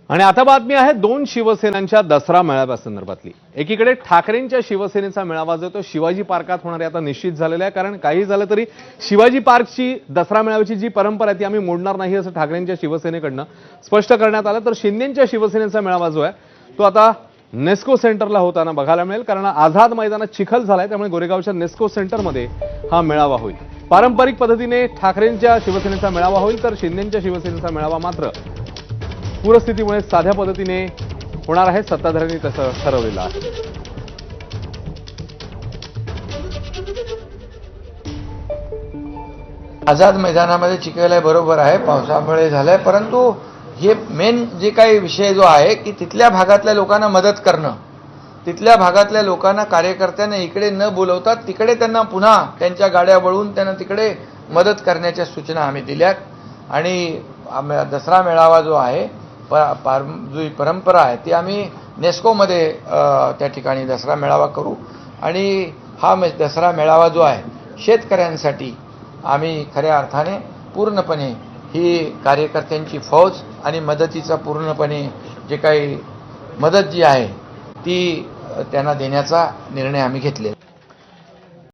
आणि आता बातमी आहे दोन शिवसेनांच्या दसरा मेळाव्यासंदर्भातली। एकीकडे ठाकरेंच्या शिवसेनेचा मेळावा जो तो शिवाजी पार्कात होणार आहे आता निश्चित झालेला आहे, कारण काही झालं तरी शिवाजी पार्कची दसरा मेळाव्याची जी परंपरा आहे ती आम्ही मोडणार नाही असं ठाकरेंच्या शिवसेनेकडनं स्पष्ट करण्यात आलं। तर शिंदेंच्या शिवसेनेचा मेळावा जो आहे तो आता नेस्को सेंटरला होताना बघायला मिळेल, कारण आझाद मैदानात चिखल झालाय, त्यामुळे गोरेगावच्या नेस्को सेंटरमध्ये हा मेळावा होईल। पारंपरिक पद्धतीने ठाकरेंच्या शिवसेनेचा मेळावा होईल, तर शिंदेंच्या शिवसेनेचा मेळावा मात्र पूरस्थितीमुळे साध्या पद्धतीने होणार आहे, सत्ताधाऱ्यांनी तसं ठरवलेलं आहे। आझाद मैदानामध्ये चिखल आहे, बरोबर आहे, पावसामुळे झालंय, परंतु हे मेन जे काही विषय जो आहे की तिथल्या भागातल्या लोकांना मदत करणं, तिथल्या भागातल्या लोकांना कार्यकर्त्यांना इकडे न बोलवता तिकडे त्यांना पुन्हा त्यांच्या गाड्या वळवून त्यांना तिकडे मदत करण्याच्या सूचना आम्ही दिल्यात। आणि दसरा मेळावा जो आहे जी परंपरा आहे ती आम्ही नेस्कोमध्ये त्या ठिकाणी दसरा मेळावा करू। आणि हा दसरा मेळावा जो आहे शेतकऱ्यांसाठी आम्ही खऱ्या अर्थाने पूर्णपणे ही कार्यकर्त्यांची फौज आणि मदतीचा पूर्णपणे जे काही मदत जी आहे ती त्यांना देण्याचा निर्णय आम्ही घेतलेला।